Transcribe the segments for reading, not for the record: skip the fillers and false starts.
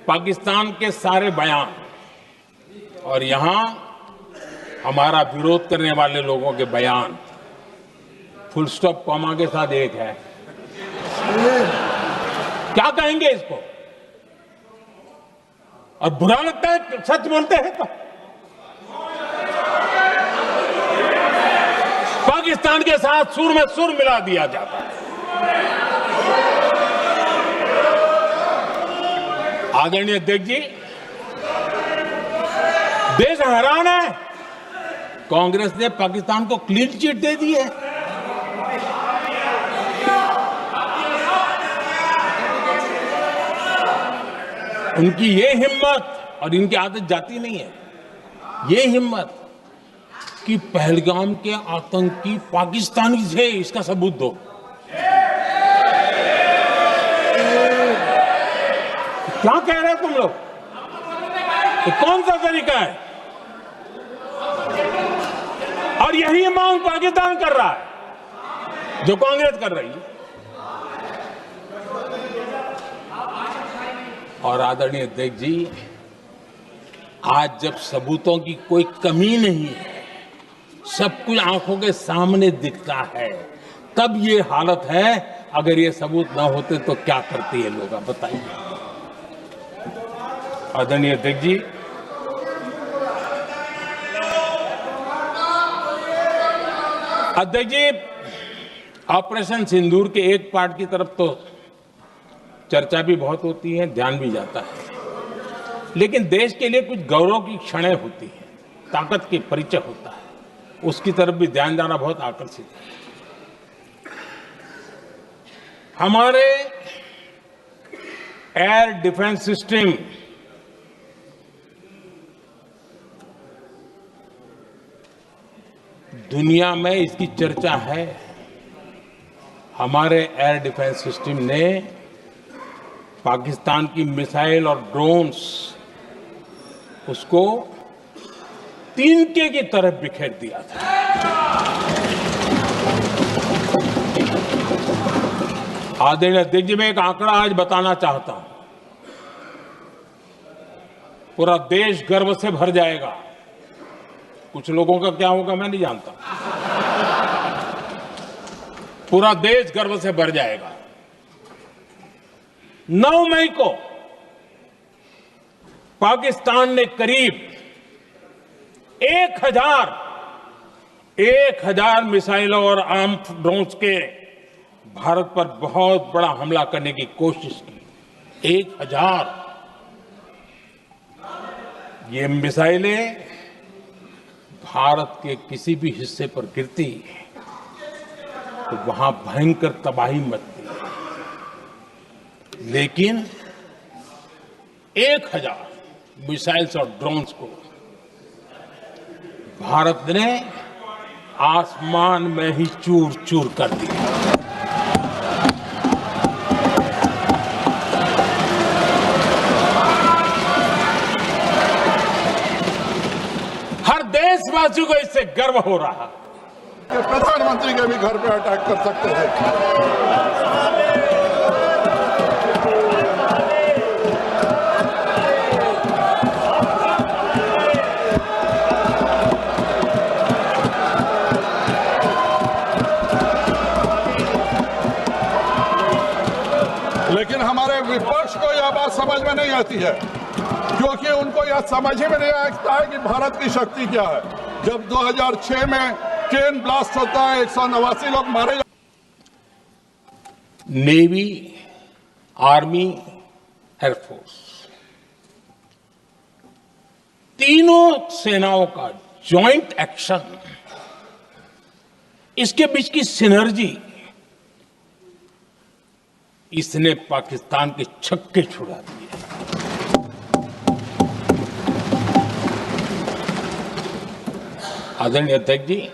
पाकिस्तान के सारे बयान और यहां हमारा विरोध करने वाले लोगों के बयान फुल स्टॉप कॉमा के साथ एक है। क्या कहेंगे इसको? और बुरा लगता है सच बोलते हैं तो। पाकिस्तान के साथ सुर में सुर मिला दिया जाता है। आदरणीय अध्यक्ष जी, देश हैरान है। कांग्रेस ने पाकिस्तान को क्लीन चिट दे दी है। उनकी ये हिम्मत, और इनकी आदत जाती नहीं है, ये हिम्मत कि पहलगाम के आतंकी पाकिस्तानी थे, इसका सबूत दो। क्या कह रहे हो तुम लोग? तो कौन सा तरीका है? और यही मांग पाकिस्तान कर रहा है जो कांग्रेस कर रही है। और आदरणीय अध्यक्ष जी, आज जब सबूतों की कोई कमी नहीं है, सब कुछ आंखों के सामने दिखता है, तब ये हालत है। अगर ये सबूत ना होते तो क्या करते ये लोग, आप बताइए। आदरणीय अध्यक्ष जी, ऑपरेशन सिंदूर के एक पार्ट की तरफ तो चर्चा भी बहुत होती है, ध्यान भी जाता है, लेकिन देश के लिए कुछ गौरव की क्षणें होती हैं, ताकत की परिचय होता है, उसकी तरफ भी ध्यान जाना बहुत आकर्षित है। हमारे एयर डिफेंस सिस्टम दुनिया में इसकी चर्चा है। हमारे एयर डिफेंस सिस्टम ने पाकिस्तान की मिसाइल और ड्रोन्स उसको तिनके की तरफ बिखेर दिया था। आदरणीय अध्यक्ष जी, मैं एक आंकड़ा आज बताना चाहता हूं, पूरा देश गर्व से भर जाएगा। कुछ लोगों का क्या होगा मैं नहीं जानता, पूरा देश गर्व से भर जाएगा। 9 मई को पाकिस्तान ने करीब 1000 मिसाइलों और आर्म्ड ड्रोन्स के भारत पर बहुत बड़ा हमला करने की कोशिश की। 1000 ये मिसाइलें भारत के किसी भी हिस्से पर गिरती तो वहां भयंकर तबाही मचती है, लेकिन 1000 मिसाइल्स और ड्रोन्स को भारत ने आसमान में ही चूर चूर कर दिया। हर देशवासी को इससे गर्व हो रहा है। प्रधानमंत्री के भी घर पे अटैक कर सकते थे। लेकिन हमारे विपक्ष को यह बात समझ में नहीं आती है, क्योंकि उनको यह समझ ही में नहीं आता है कि भारत की शक्ति क्या है। जब 2006 में ट्रेन ब्लास्ट होता है, 189 लोग मारे जाते। नेवी, आर्मी, एयरफोर्स, तीनों सेनाओं का जॉइंट एक्शन, इसके बीच की सिनर्जी, इसने पाकिस्तान के छक्के छुड़ा दिए। आदरणीय अध्यक्ष जी,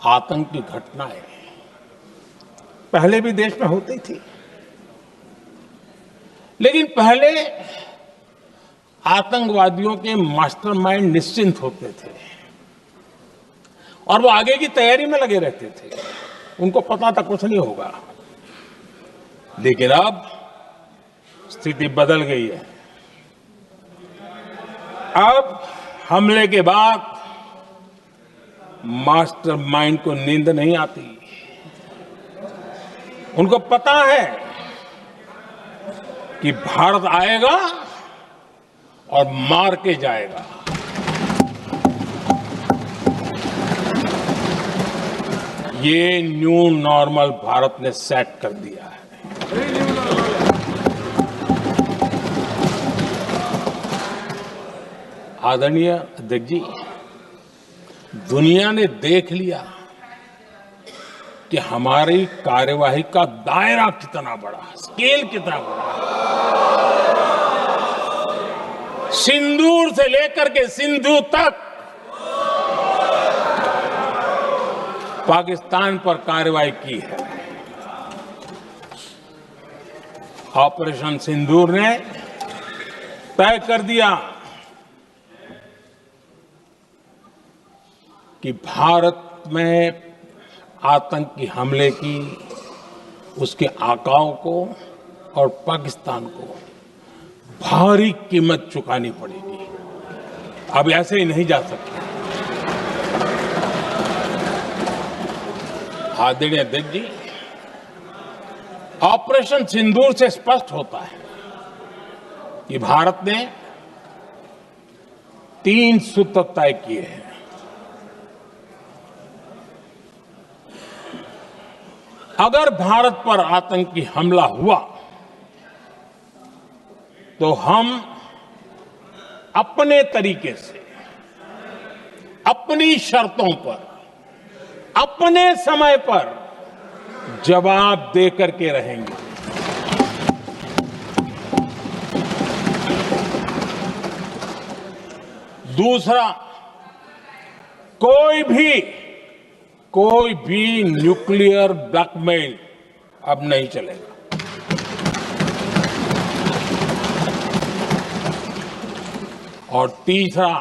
आतंक की घटनाएं पहले भी देश में होती थी, लेकिन पहले आतंकवादियों के मास्टरमाइंड निश्चिंत होते थे और वो आगे की तैयारी में लगे रहते थे, उनको पता था कुछ नहीं होगा। लेकिन अब स्थिति बदल गई है। अब हमले के बाद मास्टरमाइंड को नींद नहीं आती। उनको पता है कि भारत आएगा और मार के जाएगा। ये न्यू नॉर्मल भारत ने सेट कर दिया है। आदरणीय अध्यक्ष जी, दुनिया ने देख लिया कि हमारी कार्यवाही का दायरा कितना बड़ा, स्केल कितना बड़ा। सिंदूर से लेकर के सिंधु तक पाकिस्तान पर कार्रवाई की है। ऑपरेशन सिंदूर ने तय कर दिया कि भारत में आतंकी हमले की उसके आकाओं को और पाकिस्तान को भारी कीमत चुकानी पड़ेगी। अब ऐसे ही नहीं जा सकते। आदरणीय अध्यक्ष जी, ऑपरेशन सिंदूर से स्पष्ट होता है कि भारत ने 3 सूत्र तय किए हैं। अगर भारत पर आतंकी हमला हुआ तो हम अपने तरीके से, अपनी शर्तों पर, अपने समय पर जवाब दे करके रहेंगे। दूसरा, कोई भी न्यूक्लियर ब्लैकमेल अब नहीं चलेगा। और तीसरा,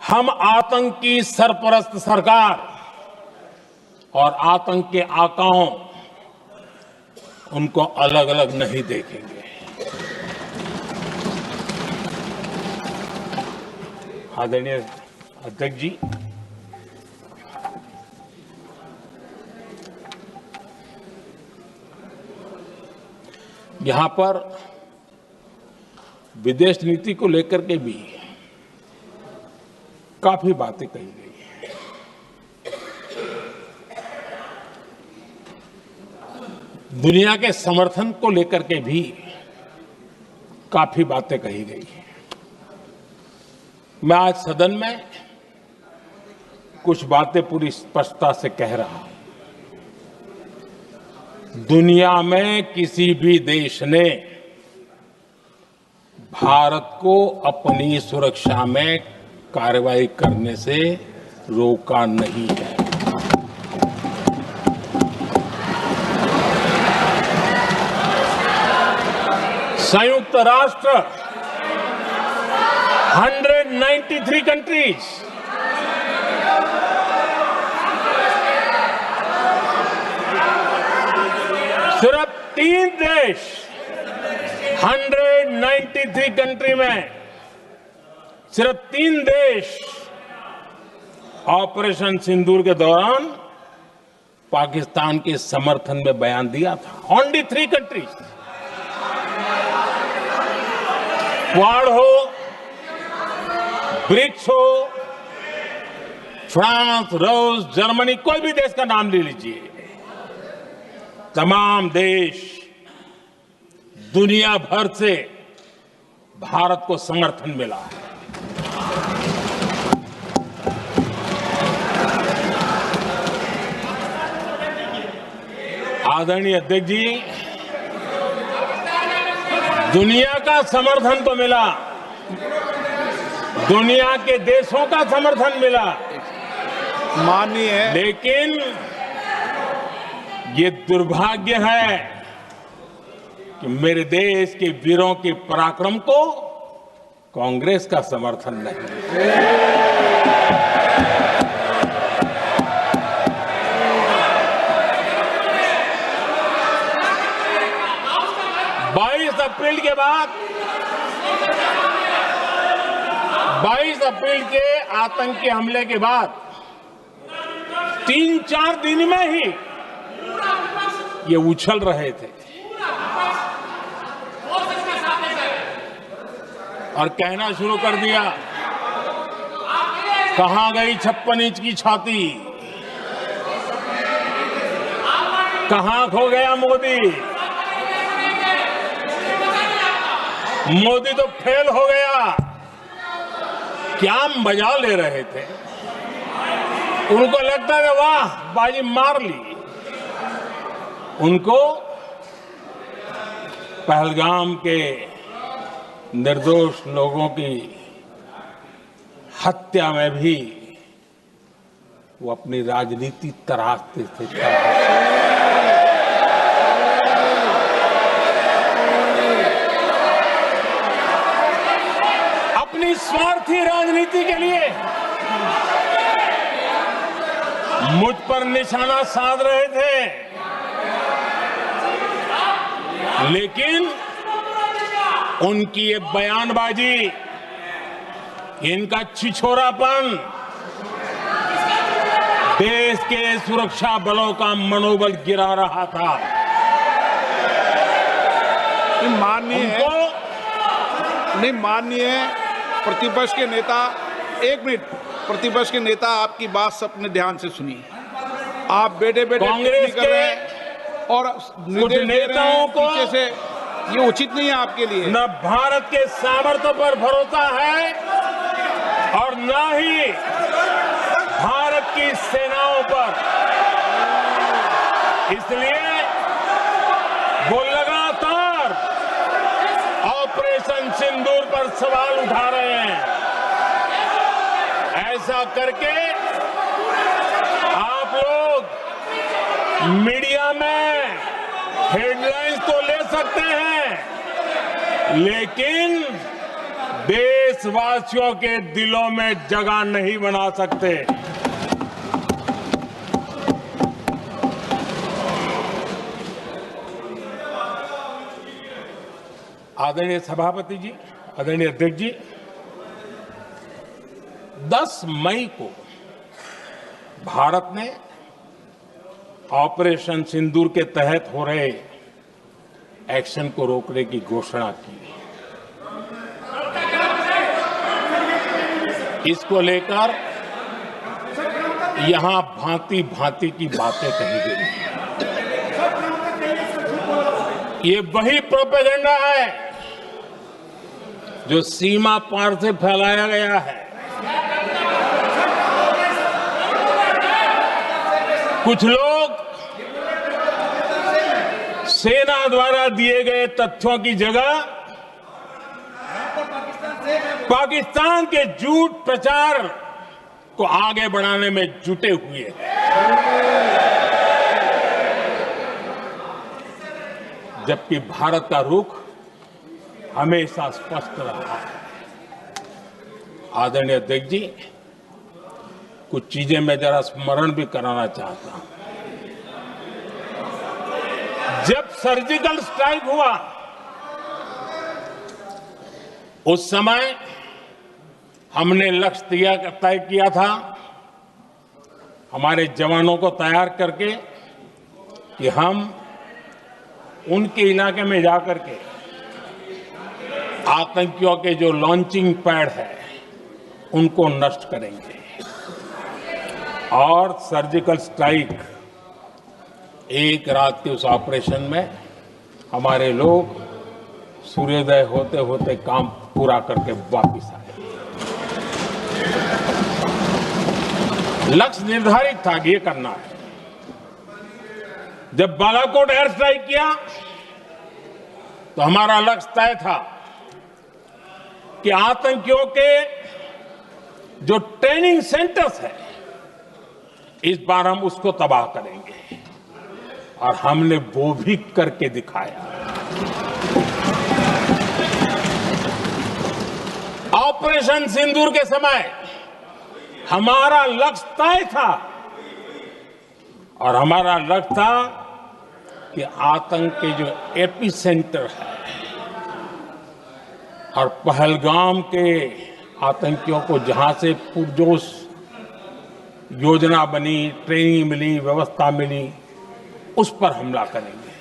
हम आतंकी सरपरस्त सरकार और आतंक के आकाओं उनको अलग अलग नहीं देखेंगे। आदरणीय अध्यक्ष जी, यहां पर विदेश नीति को लेकर के भी काफी बातें कही गई हैं। दुनिया के समर्थन को लेकर के भी काफी बातें कही गई हैं। मैं आज सदन में कुछ बातें पूरी स्पष्टता से कह रहा हूं। दुनिया में किसी भी देश ने भारत को अपनी सुरक्षा में कार्रवाई करने से रोका नहीं है। संयुक्त राष्ट्र 193 कंट्रीज, सिर्फ 3 देश 193 कंट्री में सिर्फ 3 देश ऑपरेशन सिंदूर के दौरान पाकिस्तान के समर्थन में बयान दिया था। Only 3 countries. क्वाड हो, ब्रिक्स हो, फ्रांस, रूस, जर्मनी, कोई भी देश का नाम ले लीजिए, तमाम देश दुनिया भर से भारत को समर्थन मिला है। आदरणीय अध्यक्ष जी, दुनिया का समर्थन तो मिला, दुनिया के देशों का समर्थन मिला, माननीय, लेकिन ये दुर्भाग्य है कि मेरे देश के वीरों के पराक्रम को कांग्रेस का समर्थन नहीं। 22 अप्रैल के बाद 22 अप्रैल के आतंकी हमले के बाद 3-4 दिन में ही ये उछल रहे थे और कहना शुरू कर दिया, कहां गई 56 इंच की छाती, कहां खो गया मोदी, मोदी तो फेल हो गया। क्या मजा ले रहे थे। उनको लगता है वाह बाजी मार ली। उनको पहलगाम के निर्दोष लोगों की हत्या में भी वो अपनी राजनीति तराशते थे। अपनी स्वार्थी राजनीति के लिए मुझ पर निशाना साध रहे थे, लेकिन उनकी ये बयानबाजी, इनका छिछोरापन देश के सुरक्षा बलों का मनोबल गिरा रहा था। माननीय प्रतिपक्ष के नेता, एक मिनट, प्रतिपक्ष के नेता आपकी बात सबने ध्यान से सुनी। आप बेटे कांग्रेस कर रहे हैं और कुछ नेताओं को पीछे से, ये उचित नहीं है आपके लिए। न भारत के सामर्थ्य पर भरोसा है और न ही भारत की सेनाओं पर। इसलिए वो लगातार ऑपरेशन सिंदूर पर सवाल उठा रहे हैं। ऐसा करके आप लोग मीडिया में हेडलाइंस तो ले सकते हैं, लेकिन देशवासियों के दिलों में जगह नहीं बना सकते। आदरणीय सभापति जी, आदरणीय अध्यक्ष जी, 10 मई को भारत ने ऑपरेशन सिंदूर के तहत हो रहे एक्शन को रोकने की घोषणा की। इसको लेकर यहां भांति भांति की बातें कही गई। ये वही प्रोपेगेंडा है जो सीमा पार से फैलाया गया है। कुछ लोग सेना द्वारा दिए गए तथ्यों की जगह पाकिस्तान के झूठ प्रचार को आगे बढ़ाने में जुटे हुए हैं, जबकि भारत का रुख हमेशा स्पष्ट रहा है। आदरणीय अध्यक्ष जी, कुछ चीजें मैं जरा स्मरण भी कराना चाहता हूं। जब सर्जिकल स्ट्राइक हुआ, उस समय हमने लक्ष्य तय किया था, हमारे जवानों को तैयार करके, कि हम उनके इलाके में जाकर के आतंकियों के जो लॉन्चिंग पैड है उनको नष्ट करेंगे। और सर्जिकल स्ट्राइक, एक रात के उस ऑपरेशन में हमारे लोग सूर्योदय होते होते काम पूरा करके वापस आए। लक्ष्य निर्धारित था कि ये करना है। जब बालाकोट एयर स्ट्राइक किया तो हमारा लक्ष्य तय था कि आतंकियों के जो ट्रेनिंग सेंटर्स है, इस बार हम उसको तबाह करेंगे, और हमने वो भी करके दिखाया। ऑपरेशन सिंदूर के समय हमारा लक्ष्य तय था, और हमारा लक्ष्य था कि आतंक के जो एपी सेंटर है और पहलगाम के आतंकियों को जहां से पुरजोश योजना बनी, ट्रेनिंग मिली, व्यवस्था मिली, उस पर हमला करेंगे।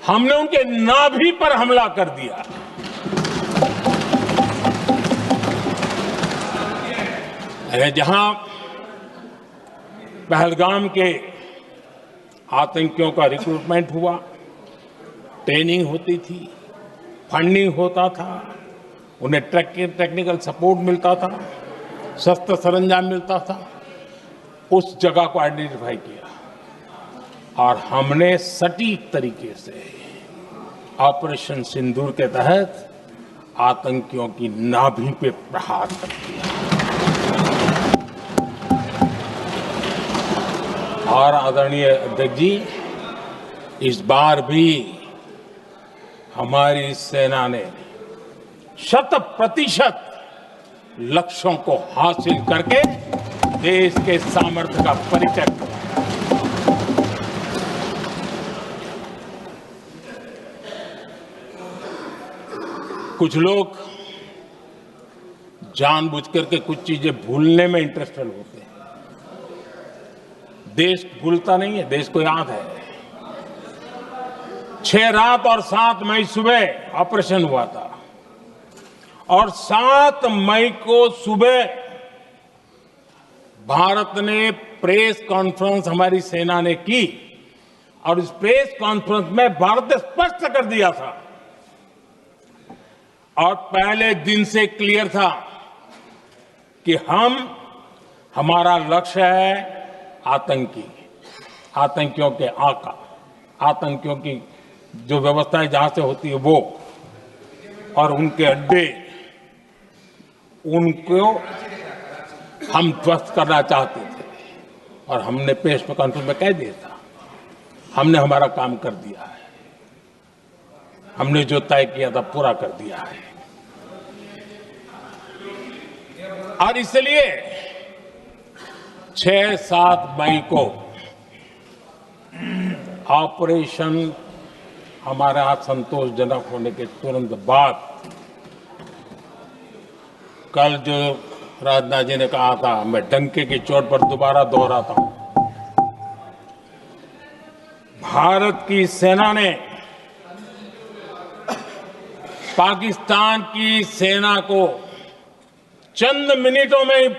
हमने उनके नाभि पर हमला कर दिया। जहां पहलगाम के आतंकियों का रिक्रूटमेंट हुआ, ट्रेनिंग होती थी, फंडिंग होता था, उन्हें टेक्निकल सपोर्ट मिलता था, शस्त्र सरंजाम मिलता था, उस जगह को आइडेंटिफाई किया और हमने सटीक तरीके से ऑपरेशन सिंदूर के तहत आतंकियों की नाभि पे प्रहार कर दिया। और आदरणीय अध्यक्ष जी, इस बार भी हमारी सेना ने 100% लक्ष्यों को हासिल करके देश के सामर्थ्य का परिचय दिया। कुछ लोग जानबूझ करके कुछ चीजें भूलने में इंटरेस्टेड होते हैं। देश भूलता नहीं है, देश को याद है। 6 रात और 7 मई सुबह ऑपरेशन हुआ था और 7 मई को सुबह भारत ने प्रेस कॉन्फ्रेंस हमारी सेना ने की और इस प्रेस कॉन्फ्रेंस में भारत ने स्पष्ट कर दिया था और पहले दिन से क्लियर था कि हमारा लक्ष्य है आतंकियों के आका, आतंकियों की जो व्यवस्थाएं जहां से होती है वो और उनके अड्डे, उनको हम ध्वस्त करना चाहते थे और हमने प्रेस कॉन्फ्रेंस में कह दिया था, हमने हमारा काम कर दिया है, हमने जो तय किया था पूरा कर दिया है। और इसलिए 6-7 मई को ऑपरेशन हमारे हाथ संतोषजनक होने के तुरंत बाद कल जो राजनाथ जी ने कहा था, मैं डंके की चोट पर दोबारा दोहराता हूं, भारत की सेना ने पाकिस्तान की सेना को चंद मिनटों में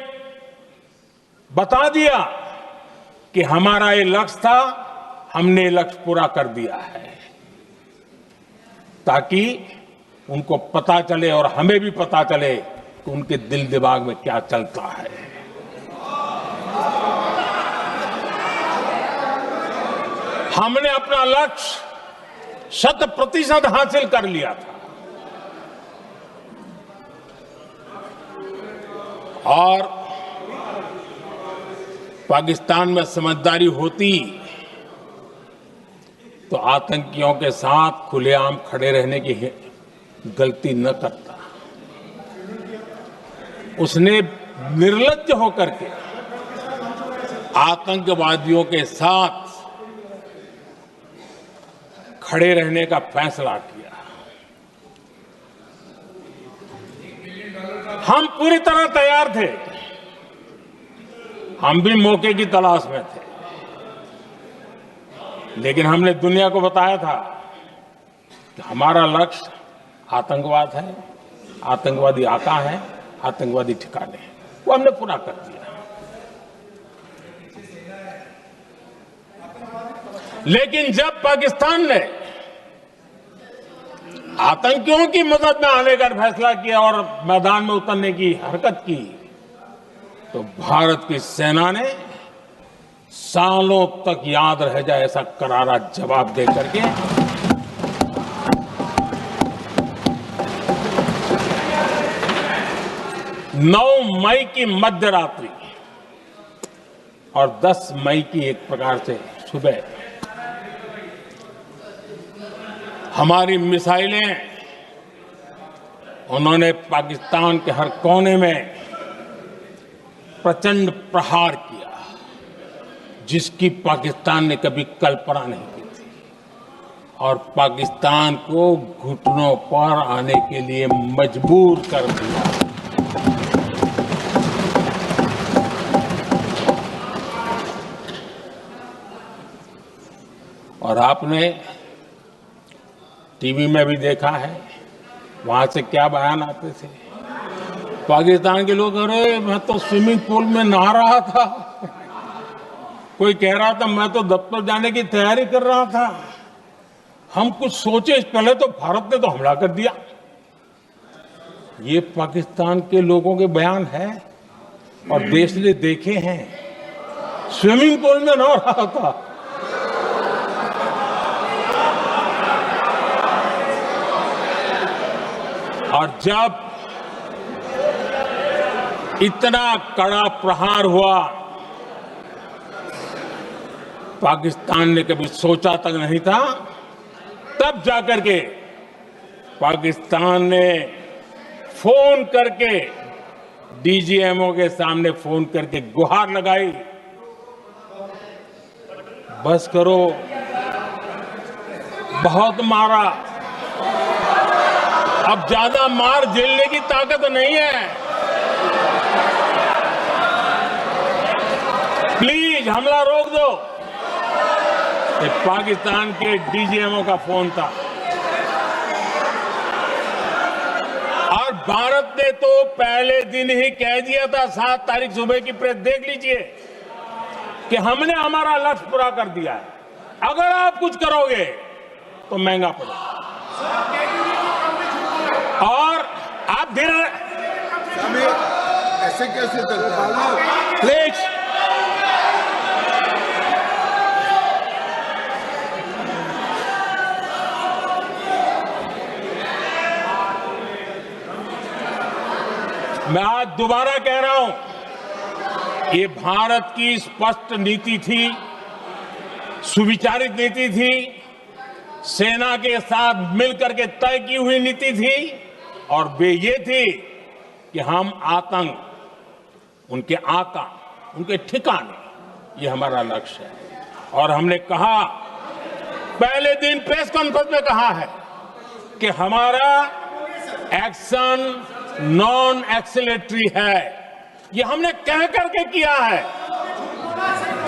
बता दिया कि हमारा ये लक्ष्य था, हमने लक्ष्य पूरा कर दिया है, ताकि उनको पता चले और हमें भी पता चले कि उनके दिल दिमाग में क्या चलता है। हमने अपना लक्ष्य 100% हासिल कर लिया था और पाकिस्तान में समझदारी होती तो आतंकियों के साथ खुलेआम खड़े रहने की गलती न करता। उसने निर्लज्ज होकर के आतंकवादियों के साथ खड़े रहने का फैसला किया। हम पूरी तरह तैयार थे, हम भी मौके की तलाश में थे, लेकिन हमने दुनिया को बताया था कि हमारा लक्ष्य आतंकवाद है, आतंकवादी आका है, आतंकवादी ठिकाने हैं, वो हमने पूरा कर दिया। लेकिन जब पाकिस्तान ने आतंकियों की मदद में आने का फैसला किया और मैदान में उतरने की हरकत की, तो भारत की सेना ने सालों तक याद रह जाए ऐसा करारा जवाब दे करके 9 मई की मध्य रात्रि और 10 मई की एक प्रकार से सुबह हमारी मिसाइलें उन्होंने पाकिस्तान के हर कोने में प्रचंड प्रहार किया जिसकी पाकिस्तान ने कभी कल्पना नहीं की थी। और पाकिस्तान को घुटनों पर आने के लिए मजबूर कर दिया। और आपने टीवी में भी देखा है, वहां से क्या बयान आते थे। पाकिस्तान के लोग, अरे मैं तो स्विमिंग पूल में नहा रहा था, कोई कह रहा था मैं तो दफ्तर जाने की तैयारी कर रहा था। हम कुछ सोचे पहले तो भारत ने तो हमला कर दिया। ये पाकिस्तान के लोगों के बयान है और देश ने देखे हैं। स्विमिंग पूल में नहा रहा था। और जब इतना कड़ा प्रहार हुआ, पाकिस्तान ने कभी सोचा तक नहीं था, तब जाकर के पाकिस्तान ने फोन करके डीजीएमओ के सामने फोन करके गुहार लगाई, बस करो, बहुत मारा, अब ज्यादा मार झेलने की ताकत नहीं है, प्लीज हमला रोक दो। ये पाकिस्तान के डीजीएमओ का फोन था। और भारत ने तो पहले दिन ही कह दिया था, 7 तारीख सुबह की प्रेस देख लीजिए, कि हमने हमारा लक्ष्य पूरा कर दिया है, अगर आप कुछ करोगे तो महंगा पड़ेगा। और आप धीरे ऐसे कैसे चलता प्लीज मैं आज दोबारा कह रहा हूं, ये भारत की स्पष्ट नीति थी, सुविचारित नीति थी, सेना के साथ मिलकर के तय की हुई नीति थी, और वे ये थी कि हम आतंक, उनके आका, उनके ठिकाने, ये हमारा लक्ष्य है। और हमने कहा, पहले दिन प्रेस कॉन्फ्रेंस में कहा है कि हमारा एक्शन नॉन एक्सेलेटरी है, ये हमने कह करके किया है।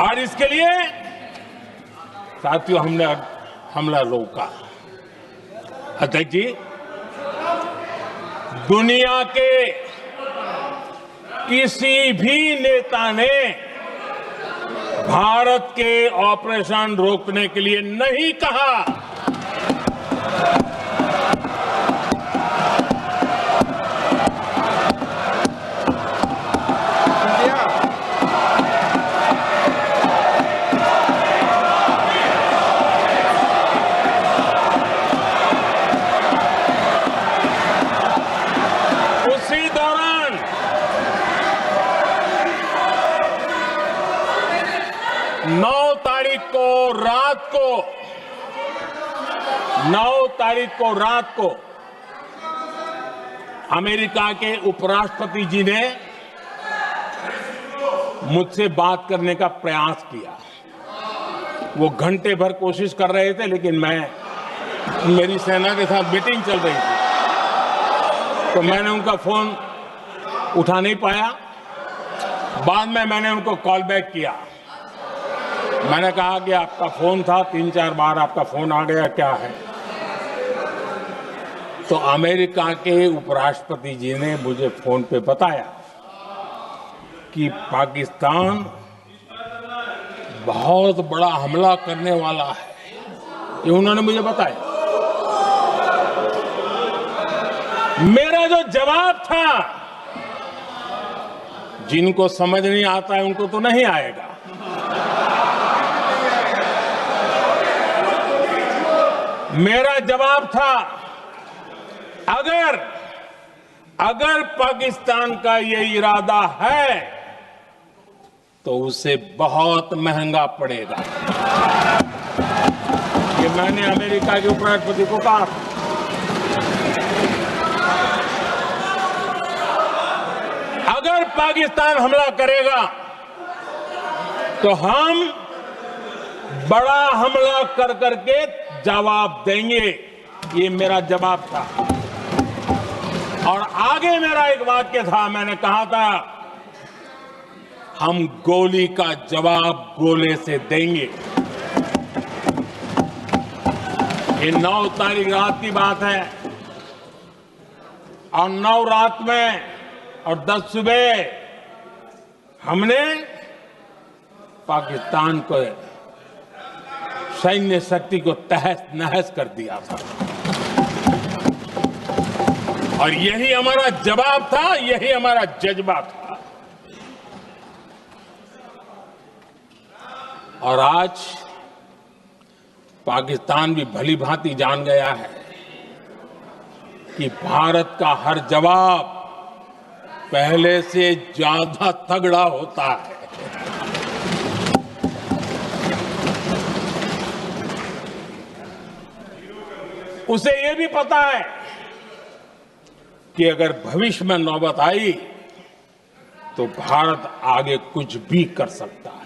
और इसके लिए साथियों हमने हमला रोका। अध्यक्ष जी, दुनिया के किसी भी नेता ने भारत के ऑपरेशन रोकने के लिए नहीं कहा। उसी दौरान 9 तारीख को रात को अमेरिका के उपराष्ट्रपति जी ने मुझसे बात करने का प्रयास किया। वो घंटे भर कोशिश कर रहे थे, लेकिन मेरी सेना के साथ मीटिंग चल रही थी, तो मैंने उनका फोन उठा नहीं पाया। बाद में मैंने उनको कॉल बैक किया। मैंने कहा कि आपका फोन था, 3-4 बार आपका फोन आ गया, क्या है? तो अमेरिका के उपराष्ट्रपति जी ने मुझे फोन पे बताया कि पाकिस्तान बहुत बड़ा हमला करने वाला है, ये उन्होंने मुझे बताया। मेरा जो जवाब था, जिनको समझ नहीं आता है उनको तो नहीं आएगा, मेरा जवाब था, अगर पाकिस्तान का ये इरादा है तो उसे बहुत महंगा पड़ेगा। ये मैंने अमेरिका के उपराष्ट्रपति को कहा। अगर पाकिस्तान हमला करेगा तो हम बड़ा हमला कर करके जवाब देंगे, ये मेरा जवाब था। और आगे मेरा एक वाक्य था, मैंने कहा था हम गोली का जवाब गोले से देंगे। ये 9 तारीख रात की बात है और 9 रात में और 10 सुबह हमने पाकिस्तान को सैन्य शक्ति को तहस नहस कर दिया था। और यही हमारा जवाब था, यही हमारा जज्बा था। और आज पाकिस्तान भी भली भांति जान गया है कि भारत का हर जवाब पहले से ज्यादा तगड़ा होता है। उसे ये भी पता है कि अगर भविष्य में नौबत आई तो भारत आगे कुछ भी कर सकता है।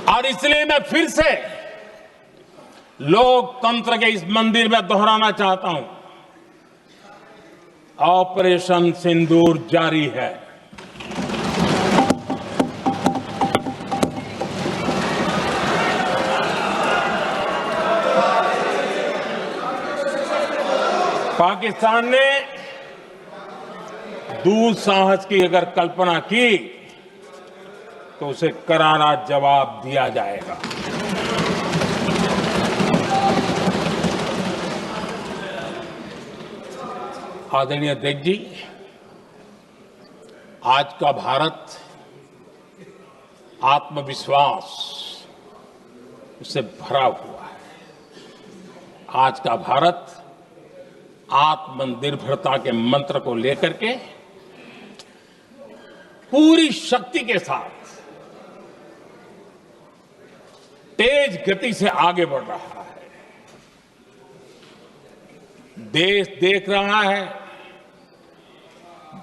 और इसलिए मैं फिर से लोकतंत्र के इस मंदिर में दोहराना चाहता हूं, ऑपरेशन सिंदूर जारी है। पाकिस्तान ने दुस्साहस की अगर कल्पना की तो उसे करारा जवाब दिया जाएगा। आदरणीय अध्यक्ष जी, आज का भारत आत्मविश्वास से भरा हुआ है। आज का भारत आत्मनिर्भरता के मंत्र को लेकर के पूरी शक्ति के साथ तेज गति से आगे बढ़ रहा है। देश देख रहा है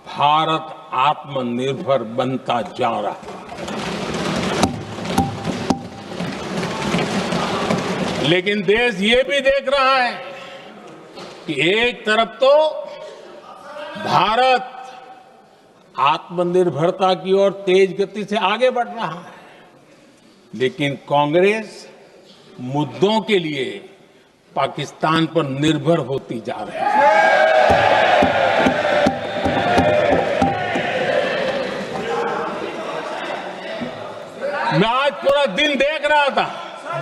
भारत आत्मनिर्भर बनता जा रहा है। लेकिन देश ये भी देख रहा है कि एक तरफ तो भारत आत्मनिर्भरता की ओर तेज गति से आगे बढ़ रहा है, लेकिन कांग्रेस मुद्दों के लिए पाकिस्तान पर निर्भर होती जा रही है। मैं आज पूरा दिन देख रहा था,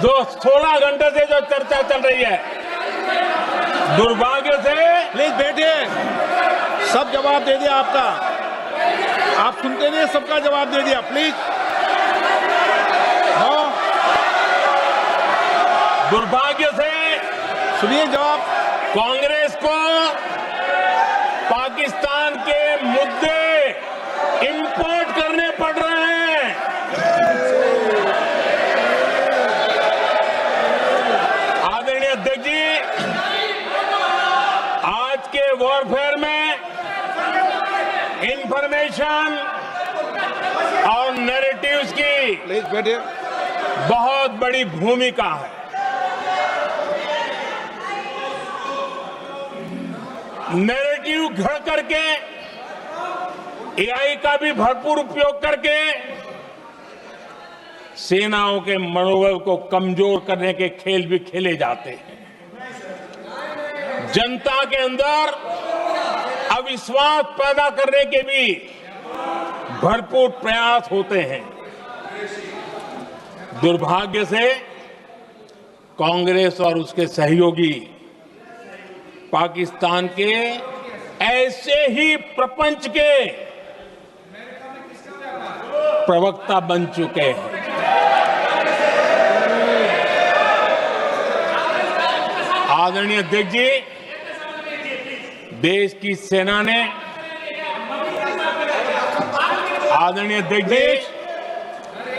जो 16 घंटे से जो चर्चा चल रही है, दुर्भाग्य से। प्लीज बैठिए, सब जवाब दे दिया आपका, आप सुनते नहीं, सबका जवाब दे दिया। प्लीज दुर्भाग्य से सुनिए जवाब। कांग्रेस को पाकिस्तान के मुद्दे इंपोर्ट करने पड़ रहे हैं। आदरणीय अध्यक्ष जी, आज के वॉरफेयर में इंफॉर्मेशन और नैरेटिव्स की प्लीज बैठिए। बहुत बड़ी भूमिका है। नैरेटिव घड़ करके, एआई का भी भरपूर उपयोग करके सेनाओं के मनोबल को कमजोर करने के खेल भी खेले जाते हैं। जनता के अंदर अविश्वास पैदा करने के भी भरपूर प्रयास होते हैं। दुर्भाग्य से कांग्रेस और उसके सहयोगी पाकिस्तान के ऐसे ही प्रपंच के प्रवक्ता बन चुके हैं। आदरणीय अध्यक्ष जी, देश की सेना ने, आदरणीय अध्यक्ष जी,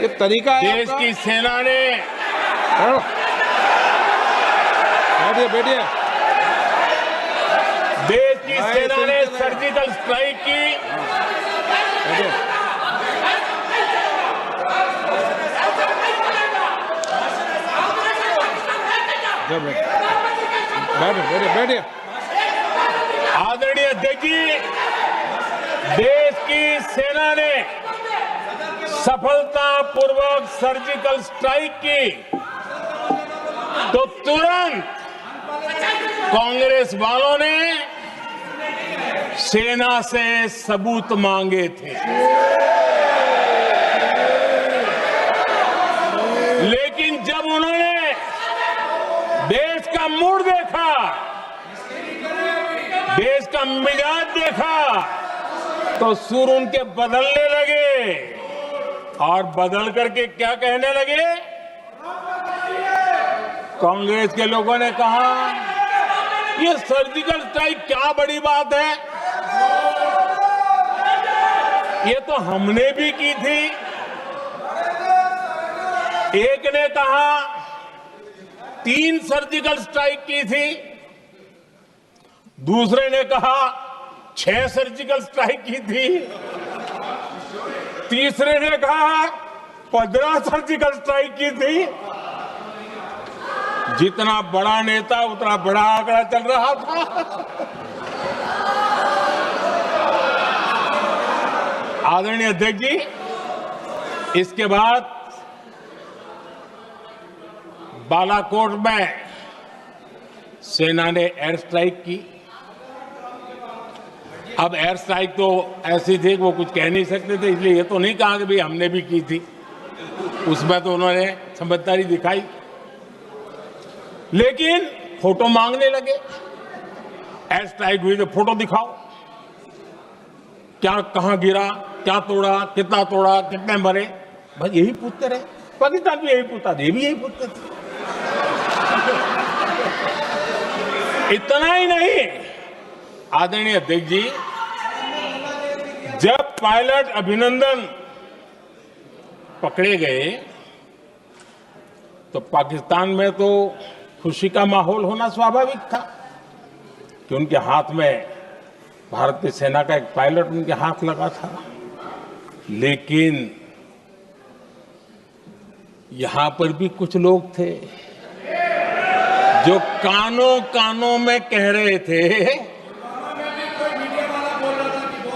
ये तरीका है देश की सेना ने, बैठिए बैठिए, देश की सेना ने सर्जिकल स्ट्राइक की, बैठिए। आदरणीय अध्यक्ष जी, देश की सेना ने सफलतापूर्वक सर्जिकल स्ट्राइक की तो तुरंत कांग्रेस वालों ने सेना से सबूत मांगे थे, लेकिन जब उन्होंने देश का मूड देखा, देश का मिजाज देखा, तो सुर उनके बदलने लगे और बदल करके क्या कहने लगे? कांग्रेस के लोगों ने कहा, ये सर्जिकल स्ट्राइक क्या बड़ी बात है, ये तो हमने भी की थी। एक ने कहा 3 सर्जिकल स्ट्राइक की थी, दूसरे ने कहा 6 सर्जिकल स्ट्राइक की थी, तीसरे ने कहा 15 सर्जिकल स्ट्राइक की थी। जितना बड़ा नेता उतना बड़ा आंकड़ा चल रहा था। आदरणीय अध्यक्ष जी, इसके बाद बालाकोट में सेना ने एयर स्ट्राइक की। अब एयर स्ट्राइक तो ऐसी थी कि वो कुछ कह नहीं सकते थे, इसलिए ये तो नहीं कहा कि भाई हमने भी की थी। उसमें तो उन्होंने समझदारी दिखाई, लेकिन फोटो मांगने लगे। एयर स्ट्राइक हुई तो फोटो दिखाओ, क्या कहां गिरा, क्या तोड़ा, कितना तोड़ा, कितने मरे, बस यही पूछते रहे। पाकिस्तान भी यही पूछता था, ये भी यही पूछते थे। इतना ही नहीं, आदरणीय अध्यक्ष जी, जब पायलट अभिनंदन पकड़े गए तो पाकिस्तान में तो खुशी का माहौल होना स्वाभाविक था कि उनके हाथ में भारतीय सेना का एक पायलट उनके हाथ लगा था। लेकिन यहां पर भी कुछ लोग थे जो कानों कानों में कह रहे थे,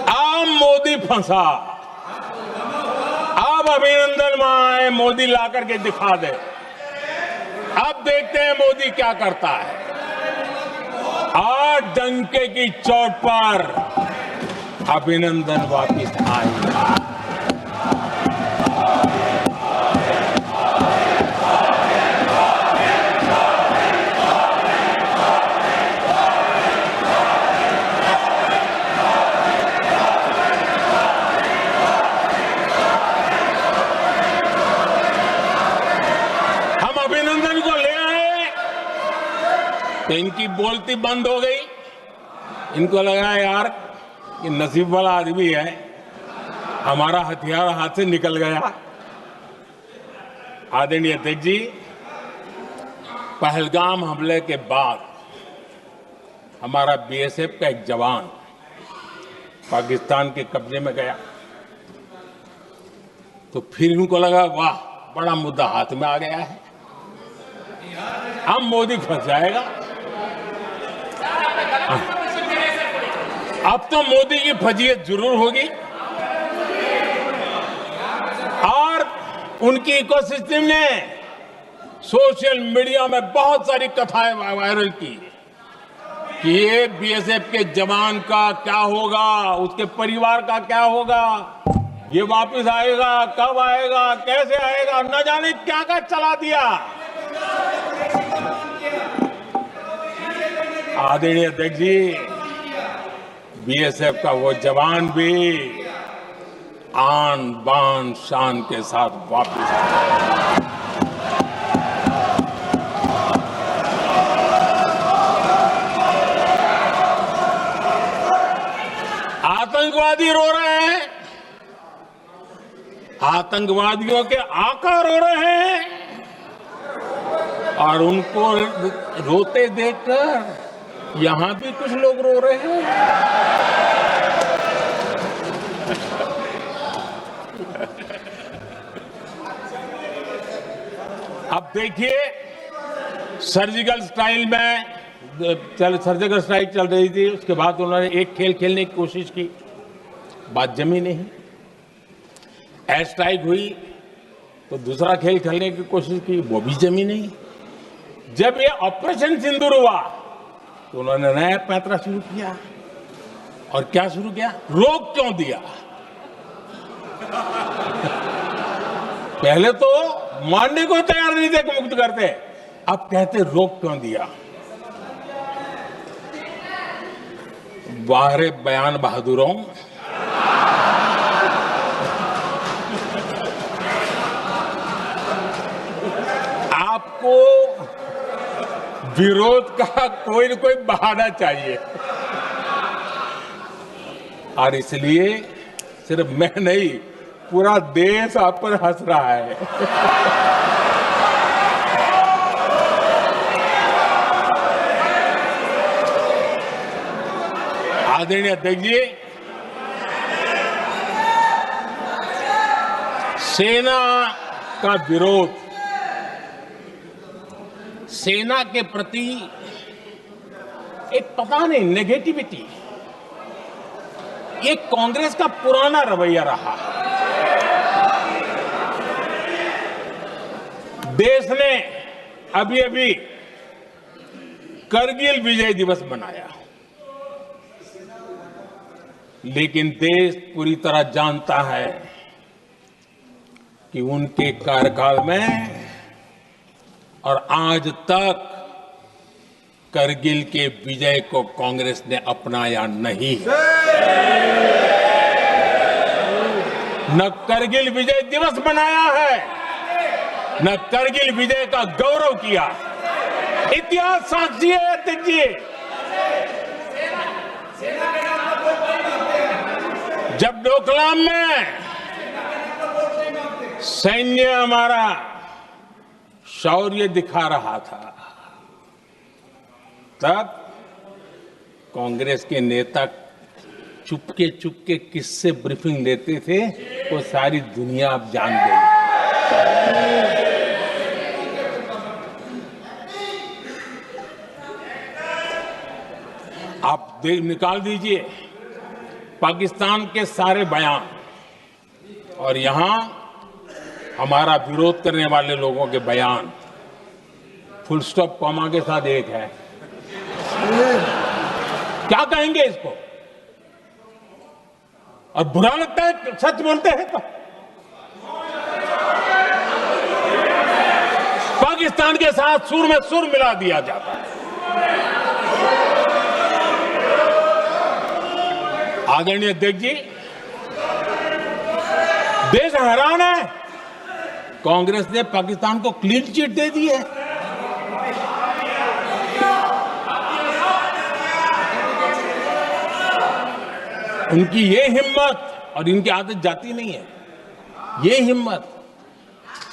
अब मोदी फंसा, अब अभिनंदन वहां आए, मोदी ला करके दिखा दे, अब देखते हैं मोदी क्या करता है। आज डंके की चोट पर अभिनंदन वापिस आएगा। अभिनंदन को ले आए तो इनकी बोलती बंद हो गई। इनको लगा यार कि नसीब वाला आदमी है, हमारा हथियार हाथ से निकल गया। आदरणीय अध्यक्ष जी, पहलगाम हमले के बाद हमारा बीएसएफ का एक जवान पाकिस्तान के कब्जे में गया तो फिर इनको लगा वाह, बड़ा मुद्दा हाथ में आ गया है, अब मोदी फंस जाएगा। अब तो मोदी की फजीयत जरूर होगी। और उनकी इकोसिस्टम ने सोशल मीडिया में बहुत सारी कथाएं वायरल की कि ये बीएसएफ के जवान का क्या होगा, उसके परिवार का क्या होगा, ये वापस आएगा, कब आएगा, कैसे आएगा, न जाने क्या क्या चला दिया। आदरणीय अध्यक्ष जी, बीएसएफ का वो जवान भी आन बान शान के साथ वापस आया। आतंकवादी रो रहे हैं, आतंकवादियों के आका रो रहे हैं और उनको रोते देखकर यहां भी कुछ लोग रो रहे हैं। अब देखिए, सर्जिकल स्ट्राइक सर्जिकल स्ट्राइक चल रही थी, उसके बाद उन्होंने एक खेल खेलने की कोशिश की, बात जमी नहीं। एयर स्ट्राइक हुई तो दूसरा खेल खेलने की कोशिश की, वो भी जमी नहीं। जब ये ऑपरेशन सिंदूर हुआ तो उन्होंने नया पैंतरा शुरू किया। और क्या शुरू किया? रोक क्यों दिया? पहले तो मानने को तैयार नहीं थे कि मुक्त करते, अब कहते रोक क्यों दिया? वाह रे बयान बहादुरों, आपको विरोध का कोई न कोई बहाना चाहिए। और इसलिए सिर्फ मैं नहीं, पूरा देश आप पर हंस रहा है। आदरणीय अध्यक्ष जी, सेना का विरोध, सेना के प्रति एक पता नहीं नेगेटिविटी, ये कांग्रेस का पुराना रवैया रहा है। देश ने अभी अभी करगिल विजय दिवस मनाया, लेकिन देश पूरी तरह जानता है कि उनके कार्यकाल में और आज तक करगिल के विजय को कांग्रेस ने अपनाया नहीं है। न करगिल विजय दिवस मनाया है, न करगिल विजय का गौरव किया। इतिहास साक्षी है अध्यक्ष जी। जब डोकलाम में सैन्य हमारा शौर्य दिखा रहा था, तब कांग्रेस के नेता चुपके चुपके किससे ब्रीफिंग लेते थे वो सारी दुनिया अब जान गई। आप निकाल दीजिए पाकिस्तान के सारे बयान और यहां हमारा विरोध करने वाले लोगों के बयान, फुल स्टॉप कॉमा के साथ एक है। क्या कहेंगे इसको? और बुरा लगता है सच बोलते हैं तो। पाकिस्तान के साथ सुर में सुर मिला दिया जाता है। आदरणीय अध्यक्ष जी, देश हैरान है, कांग्रेस ने पाकिस्तान को क्लीन चिट दे दी है। उनकी ये हिम्मत, और इनकी आदत जाती नहीं है, ये हिम्मत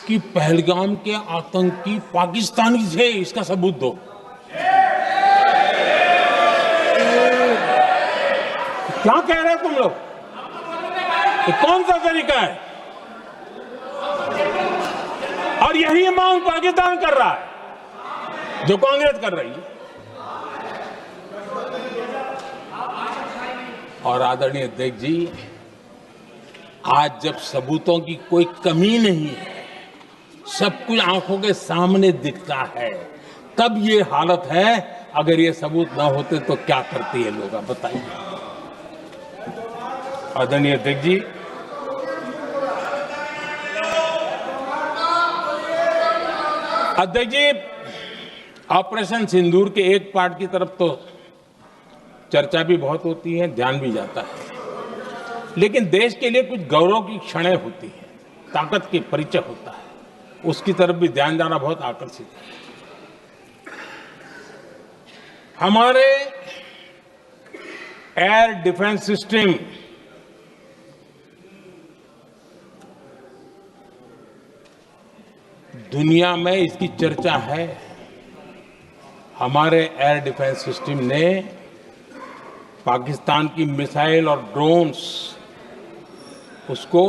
कि पहलगाम के आतंकी पाकिस्तानी थे, इसका सबूत दो। क्या कह रहे हो तुम लोग? ये कौन सा तरीका है? और यही मांग पाकिस्तान कर रहा है जो कांग्रेस कर रही है। और आदरणीय अध्यक्ष जी, आज जब सबूतों की कोई कमी नहीं है, सब कुछ आंखों के सामने दिखता है, तब ये हालत है। अगर ये सबूत ना होते तो क्या करते ये लोग, आप बताइए। आदरणीय अध्यक्ष जी, ऑपरेशन सिंदूर के एक पार्ट की तरफ तो चर्चा भी बहुत होती है, ध्यान भी जाता है, लेकिन देश के लिए कुछ गौरव की क्षणें होती हैं, ताकत के परिचय होता है, उसकी तरफ भी ध्यान जाना बहुत आकर्षित है। हमारे एयर डिफेंस सिस्टम दुनिया में इसकी चर्चा है। हमारे एयर डिफेंस सिस्टम ने पाकिस्तान की मिसाइल और ड्रोन्स उसको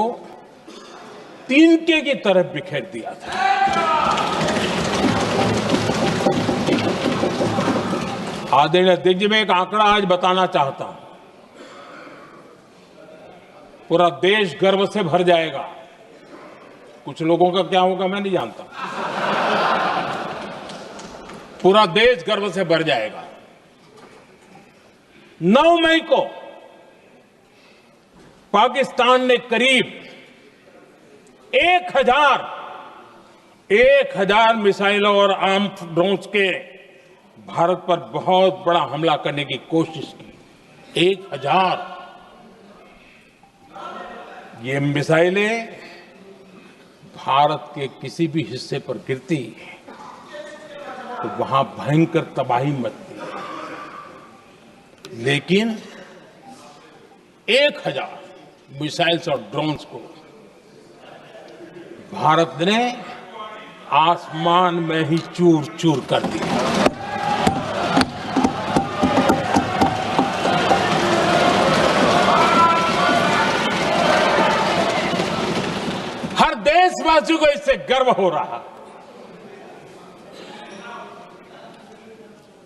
तिनके की तरफ बिखेर दिया था। आदरणीय अध्यक्ष जी, मैं एक आंकड़ा आज बताना चाहता हूं। पूरा देश गर्व से भर जाएगा। कुछ लोगों का क्या होगा मैं नहीं जानता। पूरा देश गर्व से भर जाएगा। 9 मई को पाकिस्तान ने करीब 1000 मिसाइलों और आर्म्ड ड्रोन्स के भारत पर बहुत बड़ा हमला करने की कोशिश की। 1000 ये मिसाइलें भारत के किसी भी हिस्से पर गिरती तो वहां भयंकर तबाही मचती, लेकिन 1000 मिसाइल्स और ड्रोन्स को भारत ने आसमान में ही चूर चूर कर दिया। हर देशवासी को इससे गर्व हो रहा।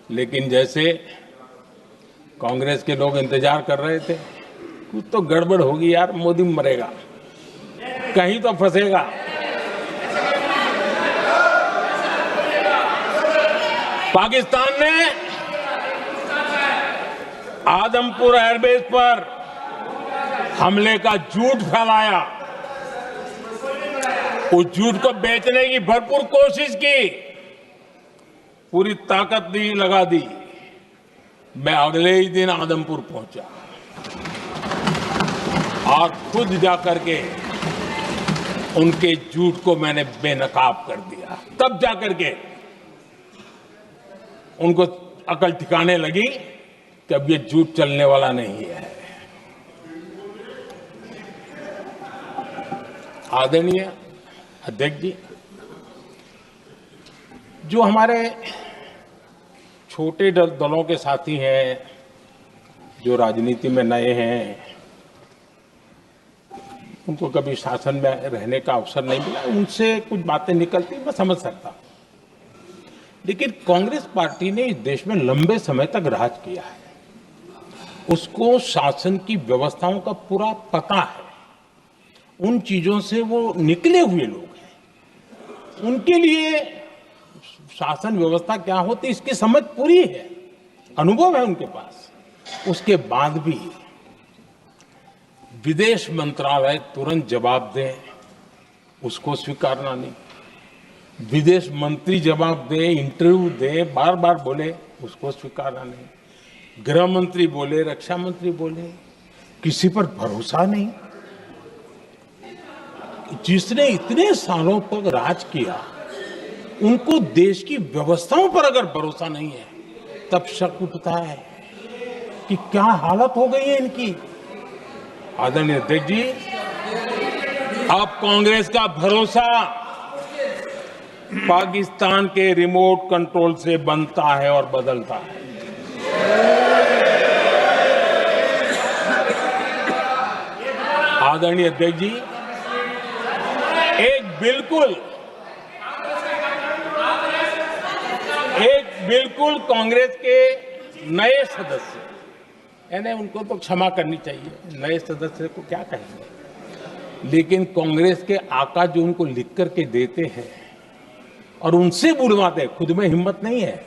लेकिन जैसे कांग्रेस के लोग इंतजार कर रहे थे, कुछ तो गड़बड़ होगी यार, मोदी मरेगा, कहीं तो फंसेगा। पाकिस्तान ने आदमपुर एयरबेस पर हमले का झूठ फैलाया। उस झूठ को बेचने की भरपूर कोशिश की, पूरी ताकत दी लगा दी। मैं अगले ही दिन आदमपुर पहुंचा और खुद जाकर के उनके झूठ को मैंने बेनकाब कर दिया। तब जाकर के उनको अकल ठिकाने लगी कि अब ये झूठ चलने वाला नहीं है। आदरणीय अध्यक्ष जी, जो हमारे छोटे दलों के साथी हैं, जो राजनीति में नए हैं, उनको कभी शासन में रहने का अवसर नहीं मिला, उनसे कुछ बातें निकलती मैं समझ सकता हूं। लेकिन कांग्रेस पार्टी ने इस देश में लंबे समय तक राज किया है, उसको शासन की व्यवस्थाओं का पूरा पता है, उन चीजों से वो निकले हुए लोग हैं, उनके लिए शासन व्यवस्था क्या होती इसकी समझ पूरी है, अनुभव है उनके पास। उसके बाद भी विदेश मंत्रालय तुरंत जवाब दे, उसको स्वीकारना नहीं। विदेश मंत्री जवाब दे, इंटरव्यू दे, बार बार बोले, उसको स्वीकारना नहीं। गृह मंत्री बोले, रक्षा मंत्री बोले, किसी पर भरोसा नहीं। जिसने इतने सालों तक राज किया, उनको देश की व्यवस्थाओं पर अगर भरोसा नहीं है, तब शक उठता है कि क्या हालत हो गई है इनकी। आदरणीय अध्यक्ष जी, अब कांग्रेस का भरोसा पाकिस्तान के रिमोट कंट्रोल से बनता है और बदलता है। आदरणीय अध्यक्ष जी, एक बिल्कुल कांग्रेस के नए सदस्य, यानी उनको तो क्षमा करनी चाहिए, नए सदस्य को क्या कहेंगे, लेकिन कांग्रेस के आका जो उनको लिख करके देते हैं और उनसे बुलवाते हैं, खुद में हिम्मत नहीं है,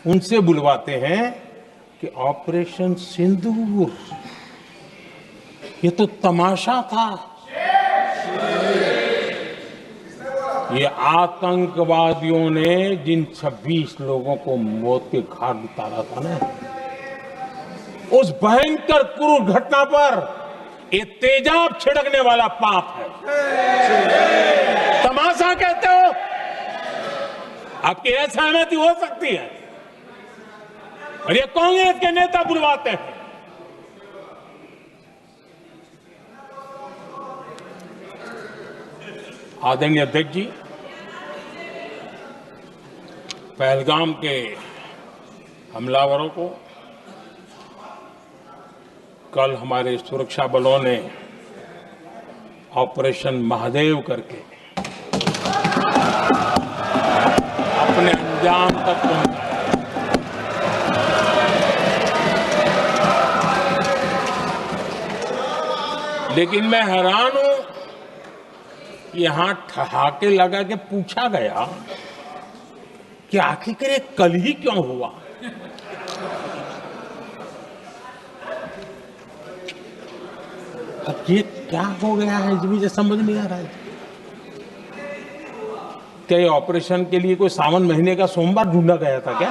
उनसे बुलवाते हैं कि ऑपरेशन सिंदूर ये तो तमाशा था, ये आतंकवादियों ने जिन 26 लोगों को मौत के घाट उतारा था ना, उस भयंकर क्रूर घटना पर ये तेजाब छिड़कने वाला पाप है। तमाशा कहते हो? आपकी असहमति हो सकती है, और ये कांग्रेस के नेता बुलवाते हैं। आदरणीय अध्यक्ष जी, पहलगाम के हमलावरों को कल हमारे सुरक्षा बलों ने ऑपरेशन महादेव करके अपने अंजाम तक पहुंचाया। लेकिन मैं हैरान हूं कि यहां ठहाके लगा के पूछा गया कि आखिर कल ही क्यों हुआ। अब ये क्या हो गया है मुझे समझ नहीं आ रहा है। क्या ये ऑपरेशन के लिए कोई सावन महीने का सोमवार ढूंढा गया था क्या?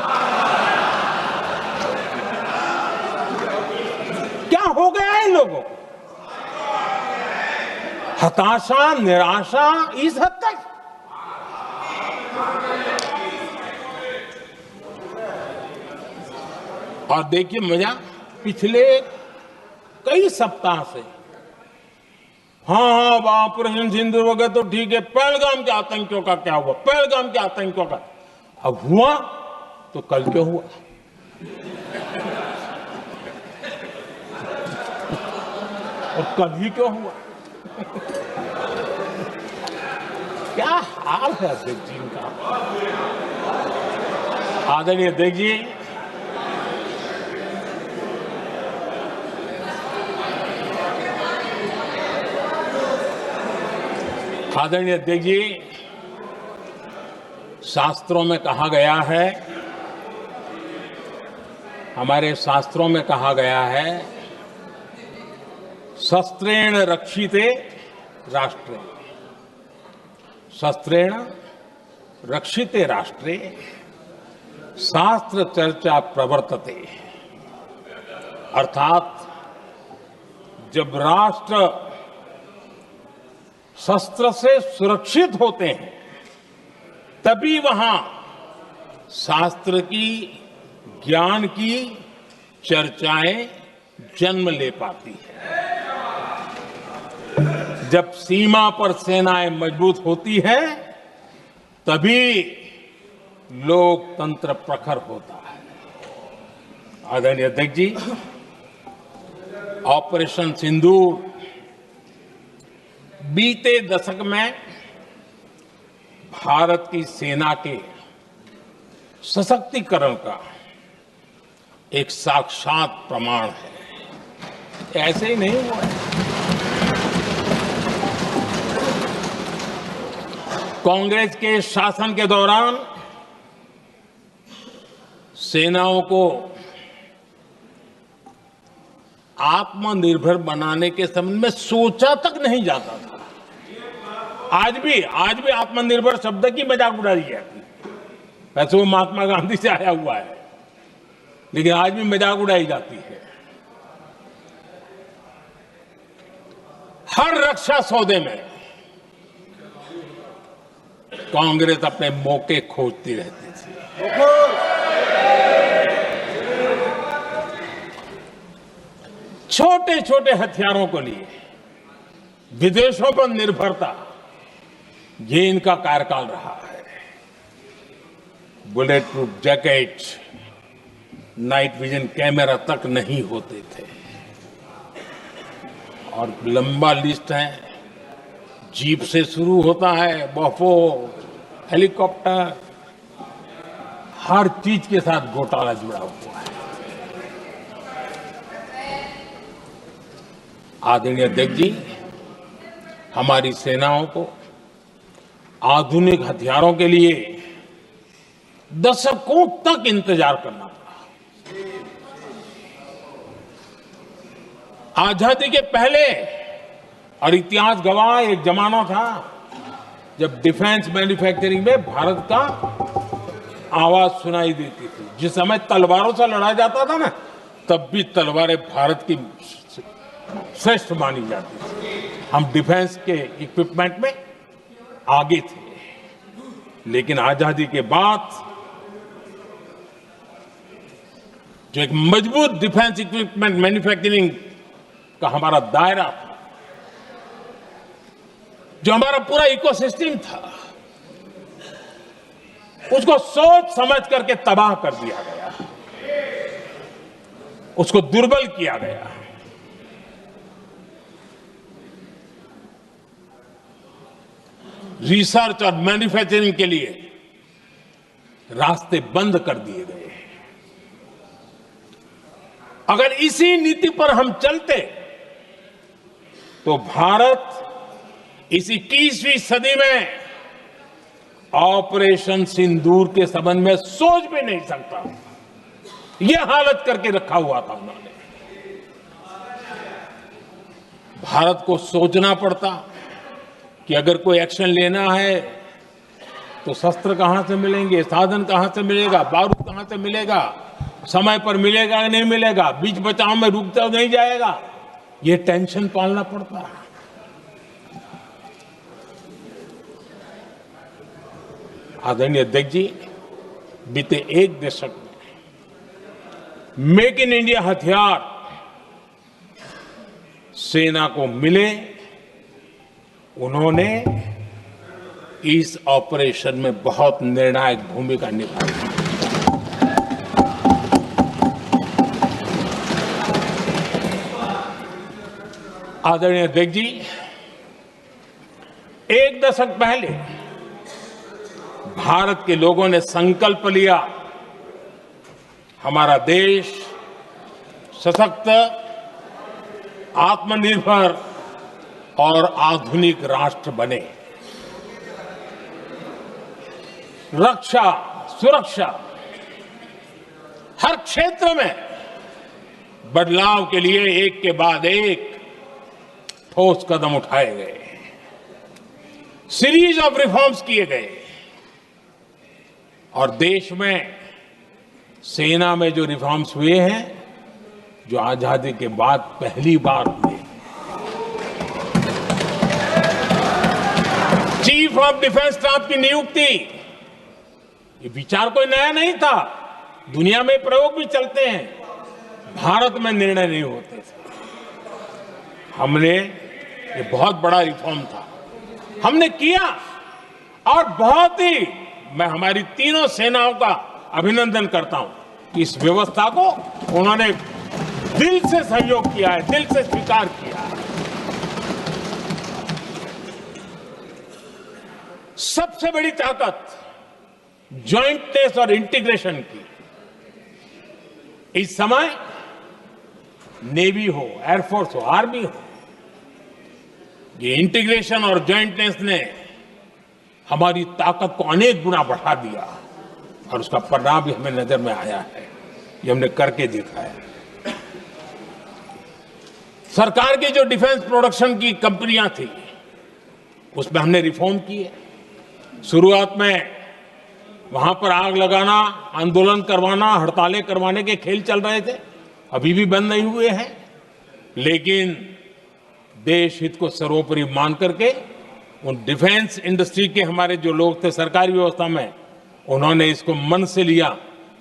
क्या हो गया है इन लोगों को? हताशा, निराशा इस हद तक। और देखिए मजा, पिछले कई सप्ताह से हाँ ऑपरेशन सिंदूर हो गया तो ठीक है, पहलगाम के आतंकियों का क्या हुआ, पहलगाम के आतंकियों का अब हुआ तो कल क्यों हुआ? और कल ही क्यों हुआ? क्या हाल है अध्यक्ष जी का। आदरणीय अध्यक्ष जी, आदरणीय अध्यक्ष जी, शास्त्रों में कहा गया है, हमारे शास्त्रों में कहा गया है, शस्त्रेण रक्षिते राष्ट्रे, शस्त्रेण रक्षिते राष्ट्रे शास्त्र चर्चा प्रवर्तते। अर्थात जब राष्ट्र शस्त्र से सुरक्षित होते हैं तभी वहां शास्त्र की, ज्ञान की चर्चाएं जन्म ले पाती है। जब सीमा पर सेनाएं मजबूत होती है तभी लोकतंत्र प्रखर होता है। आदरणीय अध्यक्ष जी, ऑपरेशन सिंदूर बीते दशक में भारत की सेना के सशक्तिकरण का एक साक्षात प्रमाण है। ऐसे ही नहीं हुआ है। कांग्रेस के शासन के दौरान सेनाओं को आत्मनिर्भर बनाने के संबंध में सोचा तक नहीं जाता था। आज भी आत्मनिर्भर शब्द की मजाक उड़ाई जाती है। वैसे वो महात्मा गांधी से आया हुआ है, लेकिन आज भी मजाक उड़ाई जाती है। हर रक्षा सौदे में कांग्रेस अपने मौके खोजती रहती थी। छोटे छोटे हथियारों को लिए विदेशों पर निर्भरता, ये इनका कार्यकाल रहा है। Bullet proof jacket, night vision camera तक नहीं होते थे। और लंबा लिस्ट है, जीप से शुरू होता है, बफो, हेलीकॉप्टर, हर चीज के साथ घोटाला जुड़ा हुआ है। आदरणीय अध्यक्ष जी, हमारी सेनाओं को आधुनिक हथियारों के लिए दशकों तक इंतजार करना पड़ा। आजादी के पहले, और इतिहास गवाह, एक जमाना था जब डिफेंस मैन्युफैक्चरिंग में भारत का आवाज सुनाई देती थी। जिस समय तलवारों से लड़ा जाता था ना, तब भी तलवारें भारत की श्रेष्ठ मानी जाती थी। हम डिफेंस के इक्विपमेंट में आगे थे। लेकिन आजादी के बाद जो एक मजबूत डिफेंस इक्विपमेंट मैन्युफैक्चरिंग का हमारा दायरा था, जो हमारा पूरा इकोसिस्टम था, उसको सोच समझ करके तबाह कर दिया गया, उसको दुर्बल किया गया। रिसर्च और मैन्युफैक्चरिंग के लिए रास्ते बंद कर दिए गए। अगर इसी नीति पर हम चलते तो भारत इस 21वीं सदी में ऑपरेशन सिंदूर के संबंध में सोच भी नहीं सकता। यह हालत करके रखा हुआ था उन्होंने। भारत को सोचना पड़ता कि अगर कोई एक्शन लेना है तो शस्त्र कहां से मिलेंगे, साधन कहां से मिलेगा, बारूद कहां से मिलेगा, समय पर मिलेगा नहीं मिलेगा, बीच बचाव में रुकता नहीं जाएगा, ये टेंशन पालना पड़ता है। आदरणीय अध्यक्ष जी, बीते एक दशक में मेक इन इंडिया हथियार सेना को मिले, उन्होंने इस ऑपरेशन में बहुत निर्णायक भूमिका निभाई। आदरणीय अध्यक्ष जी, एक दशक पहले भारत के लोगों ने संकल्प लिया, हमारा देश सशक्त, आत्मनिर्भर और आधुनिक राष्ट्र बने। रक्षा, सुरक्षा, हर क्षेत्र में बदलाव के लिए एक के बाद एक ठोस कदम उठाए गए, सीरीज ऑफ रिफॉर्म्स किए गए और देश में सेना में जो रिफॉर्म्स हुए हैं, जो आजादी के बाद पहली बार हुए। चीफ ऑफ डिफेंस स्टाफ की नियुक्ति, ये विचार कोई नया नहीं था, दुनिया में प्रयोग भी चलते हैं, भारत में निर्णय नहीं होते थे। हमने, ये बहुत बड़ा रिफॉर्म था, हमने किया और बहुत ही, मैं हमारी तीनों सेनाओं का अभिनंदन करता हूं कि इस व्यवस्था को उन्होंने दिल से सहयोग किया है, दिल से स्वीकार किया है। सबसे बड़ी ताकत ज्वाइंटनेस और इंटीग्रेशन की। इस समय नेवी हो, एयरफोर्स हो, आर्मी हो, ये इंटीग्रेशन और ज्वाइंटनेस ने हमारी ताकत को अनेक गुना बढ़ा दिया और उसका परिणाम भी हमें नजर में आया है, ये हमने करके दिखाया। सरकार की जो डिफेंस प्रोडक्शन की कंपनियां थी, उसमें हमने रिफॉर्म किए। शुरुआत में वहां पर आग लगाना, आंदोलन करवाना, हड़तालें करवाने के खेल चल रहे थे, अभी भी बंद नहीं हुए हैं, लेकिन देश हित को सर्वोपरि मान करके उन डिफेंस इंडस्ट्री के हमारे जो लोग थे सरकारी व्यवस्था में, उन्होंने इसको मन से लिया,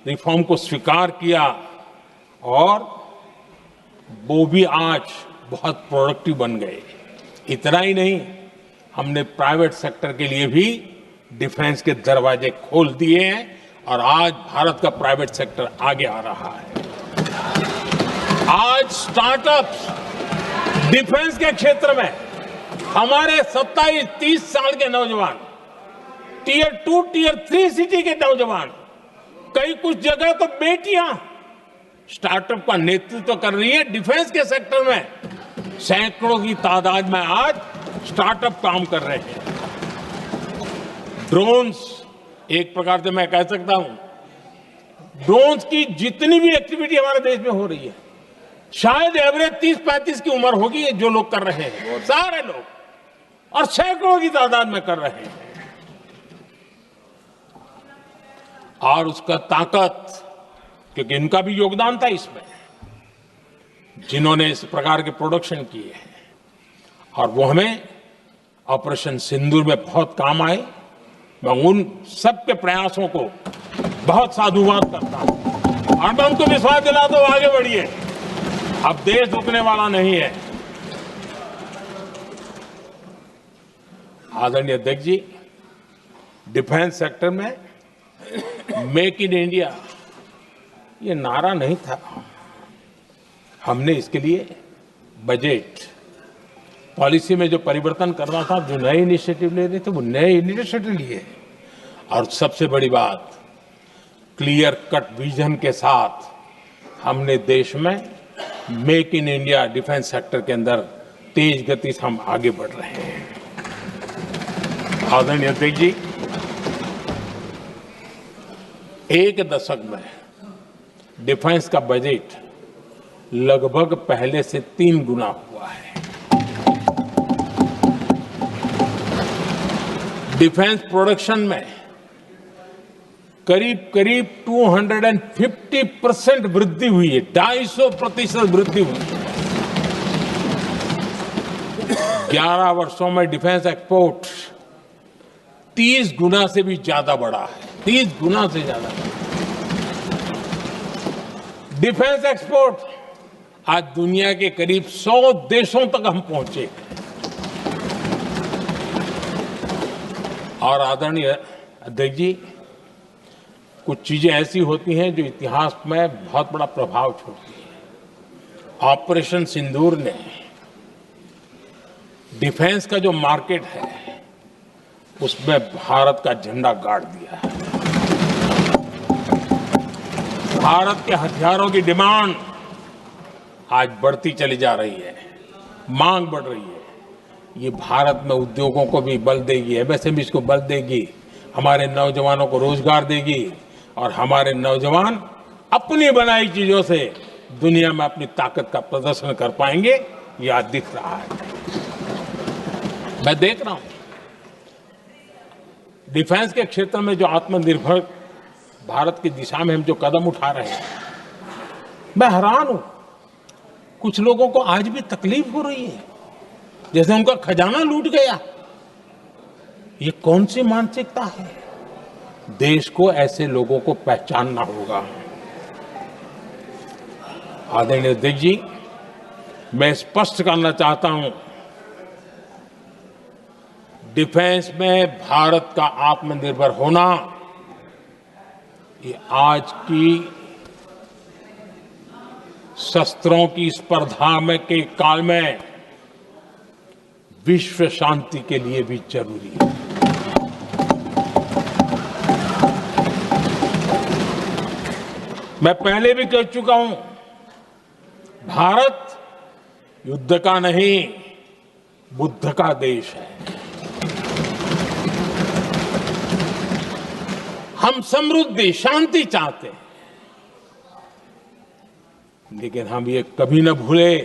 रिफॉर्म को स्वीकार किया और वो भी आज बहुत प्रोडक्टिव बन गए। इतना ही नहीं, हमने प्राइवेट सेक्टर के लिए भी डिफेंस के दरवाजे खोल दिए हैं और आज भारत का प्राइवेट सेक्टर आगे आ रहा है। आज स्टार्टअप्स डिफेंस के क्षेत्र में हमारे 27-30 साल के नौजवान, टियर 2, टियर 3 सिटी के नौजवान, कई कुछ जगह तो बेटियां स्टार्टअप का नेतृत्व कर रही है। डिफेंस के सेक्टर में सैकड़ों की तादाद में आज स्टार्टअप काम कर रहे हैं। ड्रोन्स, एक प्रकार से मैं कह सकता हूं, ड्रोन्स की जितनी भी एक्टिविटी हमारे देश में हो रही है, शायद एवरेज 30-35 की उम्र होगी जो लोग कर रहे हैं, सारे लोग, और सैकड़ों की तादाद में कर रहे हैं। और उसका ताकत, क्योंकि इनका भी योगदान था इसमें, जिन्होंने इस प्रकार के प्रोडक्शन किए हैं, और वो हमें ऑपरेशन सिंदूर में बहुत काम आए। मैं उन सबके प्रयासों को बहुत साधुवाद करता हूं और मैं उनको विश्वास दिलाता हूं, आगे बढ़िए, अब देश रुकने वाला नहीं है। आदरणीय अध्यक्ष जी, डिफेंस सेक्टर में मेक इन इंडिया ये नारा नहीं था, हमने इसके लिए बजट पॉलिसी में जो परिवर्तन करना था, जो नए इनिशिएटिव ले रहे थे, वो नए इनिशिएटिव लिए। और सबसे बड़ी बात, क्लियर कट विजन के साथ हमने देश में make in India defence sector के अंदर तेज गति से हम आगे बढ़ रहे हैं। आदरणीय अध्यक्ष जी, एक दशक में डिफेंस का बजट लगभग पहले से 3 गुना हुआ है। डिफेंस प्रोडक्शन में करीब करीब 250% वृद्धि हुई है, 250% वृद्धि हुई है। 11 वर्षों में डिफेंस एक्सपोर्ट 30 गुना से भी ज्यादा बढ़ा है, 30 गुना से ज्यादा। डिफेंस एक्सपोर्ट आज दुनिया के करीब 100 देशों तक हम पहुंचे हैं। और आदरणीय अध्यक्ष जी, कुछ चीजें ऐसी होती हैं जो इतिहास में बहुत बड़ा प्रभाव छोड़ती हैं। ऑपरेशन सिंदूर ने डिफेंस का जो मार्केट है उसमें भारत का झंडा गाड़ दिया है। भारत के हथियारों की डिमांड आज बढ़ती चली जा रही है, मांग बढ़ रही है। ये भारत में उद्योगों को भी बल देगी, एमएसएमई को बल देगी, हमारे नौजवानों को रोजगार देगी और हमारे नौजवान अपनी बनाई चीजों से दुनिया में अपनी ताकत का प्रदर्शन कर पाएंगे। ये आज दिख रहा है, मैं देख रहा हूं। डिफेंस के क्षेत्र में जो आत्मनिर्भर भारत की दिशा में हम जो कदम उठा रहे हैं, मैं हैरान हूं। कुछ लोगों को आज भी तकलीफ हो रही है, जैसे उनका खजाना लूट गया। ये कौन सी मानसिकता है? देश को ऐसे लोगों को पहचानना होगा। आदरणीय अध्यक्ष जी, मैं स्पष्ट करना चाहता हूं, डिफेंस में भारत का आत्मनिर्भर होना ये आज की शस्त्रों की स्पर्धा में के काल में विश्व शांति के लिए भी जरूरी है। मैं पहले भी कह चुका हूं, भारत युद्ध का नहीं बुद्ध का देश है। हम समृद्धि शांति चाहते हैं, लेकिन हम ये कभी न भूले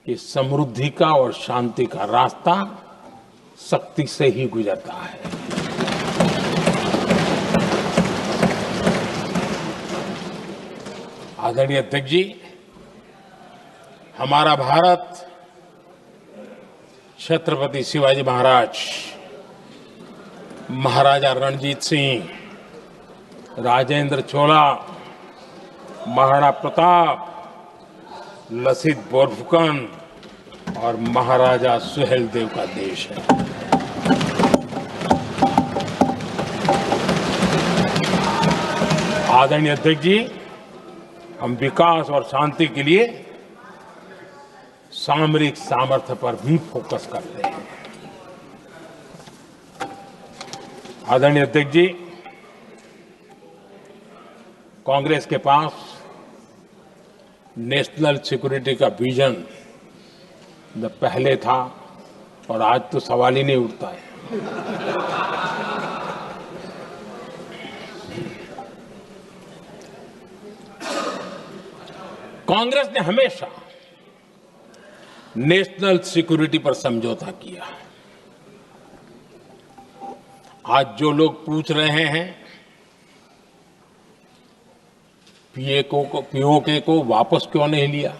कि समृद्धि का और शांति का रास्ता शक्ति से ही गुजरता है। आदरणीय अध्यक्ष जी, हमारा भारत छत्रपति शिवाजी महाराज, महाराजा रणजीत सिंह, राजेंद्र चोला, महाराणा प्रताप, लसित बोरफुकन और महाराजा सुहेलदेव का देश है। आदरणीय अध्यक्ष जी, हम विकास और शांति के लिए सामरिक सामर्थ्य पर भी फोकस करते हैं। आदरणीय अध्यक्ष जी, कांग्रेस के पास नेशनल सिक्योरिटी का विजन न पहले था और आज तो सवाल ही नहीं उठता है। कांग्रेस ने हमेशा नेशनल सिक्योरिटी पर समझौता किया। आज जो लोग पूछ रहे हैं पीओके को वापस क्यों नहीं लिया,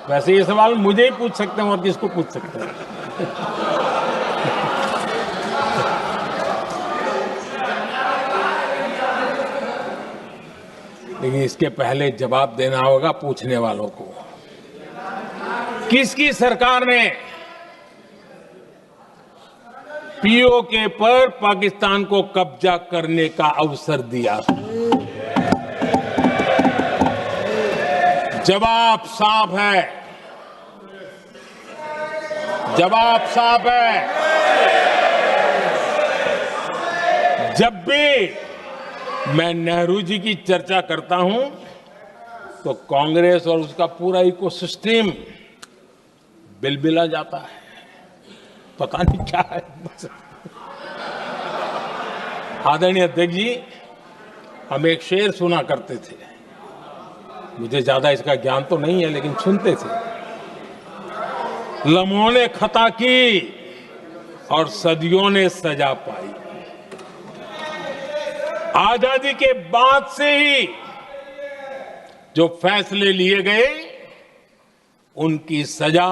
वैसे ये सवाल मुझे ही पूछ सकते हैं और किसको पूछ सकते हैं। लेकिन इसके पहले जवाब देना होगा पूछने वालों को। किसकी सरकार ने पीओके पर पाकिस्तान को कब्जा करने का अवसर दिया? जवाब साफ है, जवाब साफ है। जब भी मैं नेहरू जी की चर्चा करता हूं तो कांग्रेस और उसका पूरा इकोसिस्टम बिलबिला जाता है। पता नहीं क्या है। आदरणीय अध्यक्ष जी, हम एक शेर सुना करते थे, मुझे ज्यादा इसका ज्ञान तो नहीं है लेकिन सुनते थे। लम्हों ने खता की और सदियों ने सजा पाई। आजादी के बाद से ही जो फैसले लिए गए उनकी सजा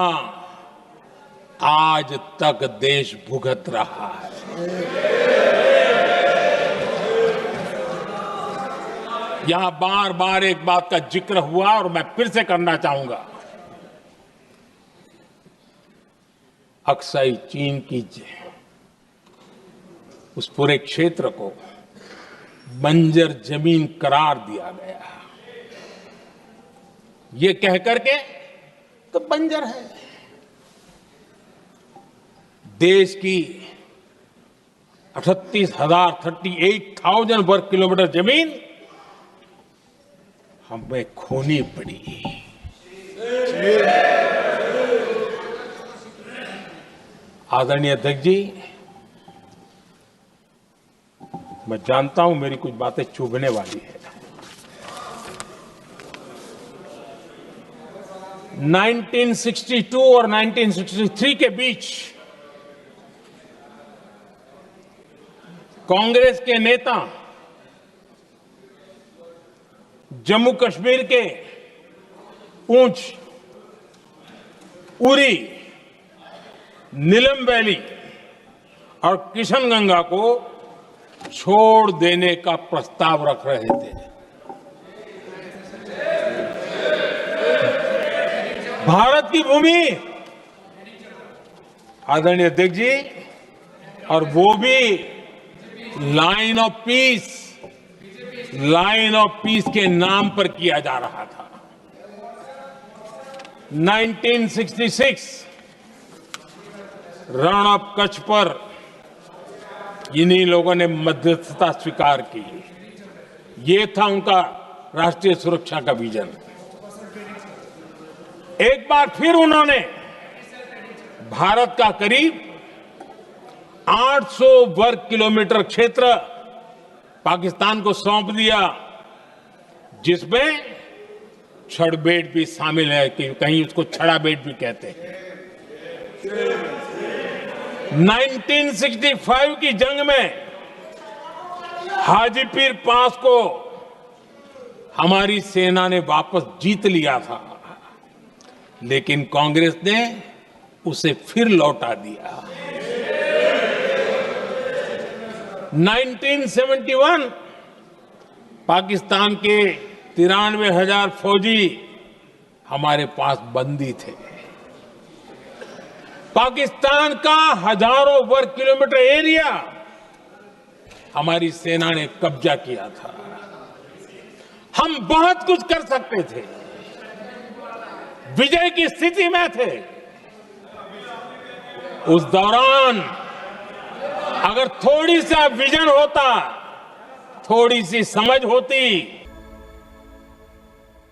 आज तक देश भुगत रहा है। यहां बार बार एक बात का जिक्र हुआ और मैं फिर से करना चाहूंगा। अक्साई चीन की उस पूरे क्षेत्र को बंजर जमीन करार दिया गया। ये कह करके तो बंजर है। देश की 38,000 वर्ग किलोमीटर जमीन हमें खोनी पड़ी। आदरणीय अध्यक्ष जी, मैं जानता हूं मेरी कुछ बातें चुभने वाली है। 1962 और 1963 के बीच कांग्रेस के नेता जम्मू कश्मीर के पूंछ, उरी, नीलम वैली और किशनगंगा को छोड़ देने का प्रस्ताव रख रहे थे। भारत की भूमि, आदरणीय अध्यक्ष जी, और वो भी लाइन ऑफ पीस के नाम पर किया जा रहा था। 1966 रण ऑफ कच्छ पर इन्हीं लोगों ने मध्यस्थता स्वीकार की। ये था उनका राष्ट्रीय सुरक्षा का विजन। एक बार फिर उन्होंने भारत का करीब 800 वर्ग किलोमीटर क्षेत्र पाकिस्तान को सौंप दिया, जिसमें छड़बेट भी शामिल है, कि कहीं उसको छड़ा बेट भी कहते हैं। 1965 की जंग में हाजीपीर पास को हमारी सेना ने वापस जीत लिया था, लेकिन कांग्रेस ने उसे फिर लौटा दिया। 1971 पाकिस्तान के 93,000 फौजी हमारे पास बंदी थे। पाकिस्तान का हजारों वर्ग किलोमीटर एरिया हमारी सेना ने कब्जा किया था। हम बहुत कुछ कर सकते थे, विजय की स्थिति में थे। उस दौरान अगर थोड़ी सा विजन होता, थोड़ी सी समझ होती,